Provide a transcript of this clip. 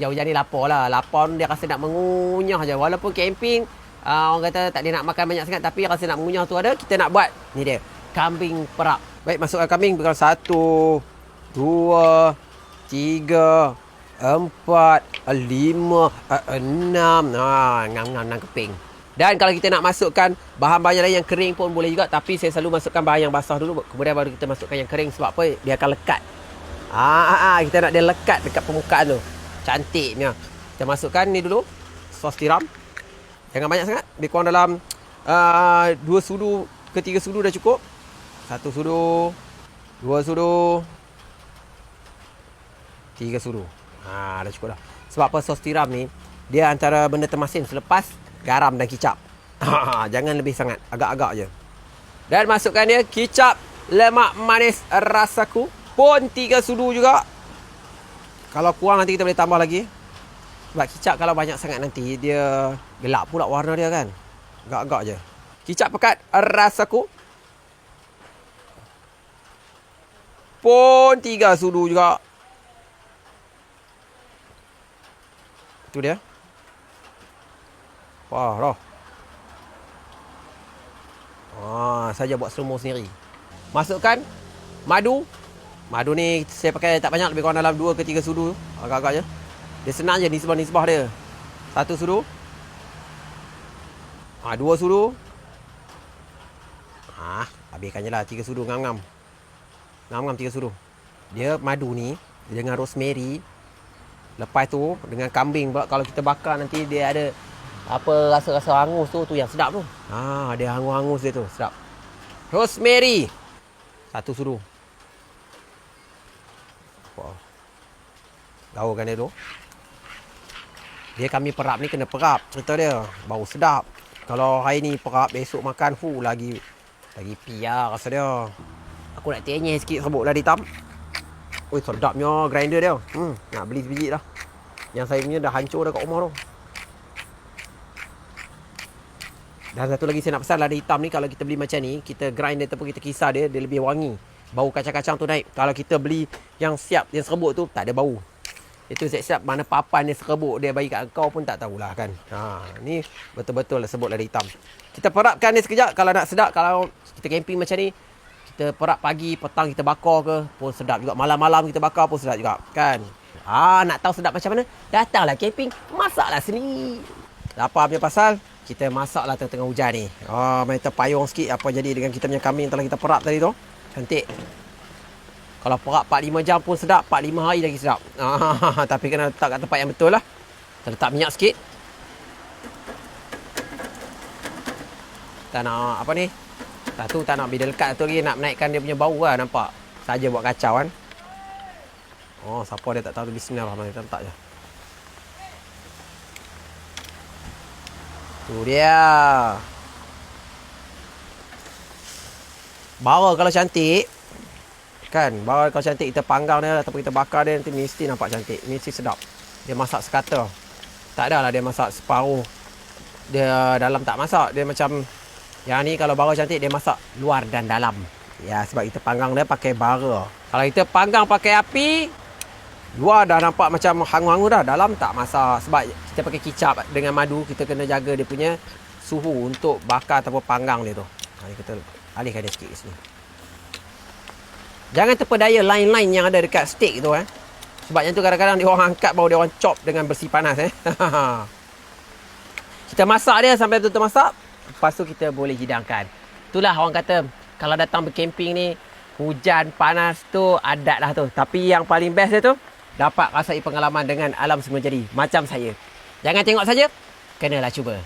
hujan-hujan ni lapar lah. Lapar dia rasa nak mengunyah je. Walaupun camping, orang kata tak dia nak makan banyak sangat, tapi rasa nak mengunyah tu ada, kita nak buat. Ni dia, kambing perap. Baik, masukkan kambing. Bukan 1, 2, 3, 4, 5, 6. Ngam-ngam keping. Dan kalau kita nak masukkan bahan-bahan lain yang kering pun boleh juga. Tapi saya selalu masukkan bahan yang basah dulu. Kemudian baru kita masukkan yang kering. Sebab apa? Dia akan lekat. Kita nak dia lekat dekat permukaan tu. Cantiknya. Kita masukkan ni dulu. Sos tiram. Jangan banyak sangat. Lebih kurang dalam 2 sudu ke 3 sudu dah cukup. 1 sudu. 2 sudu. 3 sudu. Dah cukup dah. Sebab apa? Sos tiram ni, dia antara benda termasin selepas garam dan kicap. Jangan lebih sangat. Agak-agak je. Dan masukkan dia kicap lemak manis rasaku. Pun 3 sudu juga. Kalau kurang nanti kita boleh tambah lagi. Sebab kicap kalau banyak sangat nanti dia gelap pula warna dia kan. Agak-agak je. Kicap pekat rasaku. Pun 3 sudu juga. Itu dia. Wah, roh. Saja buat semua sendiri. Masukkan madu. Madu ni saya pakai tak banyak, lebih kurang dalam 2 ke 3 sudu. Agak-agak je. Dia senang je nisbah-nisbah dia. 1 sudu. 2 sudu. Habiskan je lah 3 sudu. Ngam-ngam 3 sudu. Dia madu ni dengan rosemary. Lepas tu dengan kambing pula, kalau kita bakar nanti dia ada apa rasa-rasa hangus tu yang sedap tu. Dia hangus-hangus dia tu, sedap. Rosemary 1 sudu. Gaulkan dia tu. Dia kambing perap ni kena perap, cerita dia. Bau sedap. Kalau hari ni perap, besok makan lagi piar rasa dia. Aku nak tenyeh sikit serbuk lada hitam. Sedapnya grinder dia. Nak beli sebiji dah. Yang saya punya dah hancur dah kat rumah tu. Dan satu lagi saya nak pesan, lada hitam ni kalau kita beli macam ni, kita grind dia ataupun kita kisar dia, dia lebih wangi. Bau kacang-kacang tu naik. Kalau kita beli yang siap, yang serbuk tu, tak ada bau. Itu siap-siap mana papan dia serbuk dia bagi kat kau pun tak tahulah kan. Ni betul-betul lah serbuk lada hitam. Kita perapkan dia sekejap. Kalau nak sedap, kalau kita camping macam ni, kita perap pagi, petang kita bakar ke pun sedap juga. Malam-malam kita bakar pun sedap juga kan. Nak tahu sedap macam mana? Datanglah camping, masaklah sendiri. Lapar punya pasal, kita masaklah tengah-tengah hujan ni. Main terpayung sikit apa jadi dengan kita punya kambing yang telah kita perap tadi tu. Cantik. Kalau perap 4-5 jam pun sedap, 4-5 hari lagi sedap. Tapi kena letak kat tempat yang betul lah. Kita letak minyak sikit. Tak nak apa ni? Tak nak bila lekat tu lagi nak menaikkan dia punya bau lah, nampak. Saja buat kacau kan. Siapa dia tak tahu tu bismillahirrahmanirrahim, kita letak je. Tu dia. Bara kalau cantik kan, bara kalau cantik kita panggang dia ataupun kita bakar dia, nanti mesti nampak cantik, mesti sedap. Dia masak sekata. Tak adalah dia masak separuh. Dia dalam tak masak, dia macam yang ni kalau bara cantik dia masak luar dan dalam. Ya, sebab kita panggang dia pakai bara. Kalau kita panggang pakai api, luar dah nampak macam hangus-hangus dah, dalam tak masak. Sebab kita pakai kicap dengan madu, kita kena jaga dia punya suhu untuk bakar ataupun panggang dia tu. Kita alihkan dia sikit ke sini. Jangan terpedaya line-line yang ada dekat steak tu Sebab yang tu kadang-kadang dia orang angkat baru dia orang chop dengan besi panas Kita masak dia sampai betul-betul masak. Lepas tu kita boleh hidangkan. Itulah orang kata kalau datang bercamping ni, hujan panas tu adat lah tu. Tapi yang paling best dia tu, dapat rasai pengalaman dengan alam semula jadi. Macam saya. Jangan tengok saja, kenalah cuba.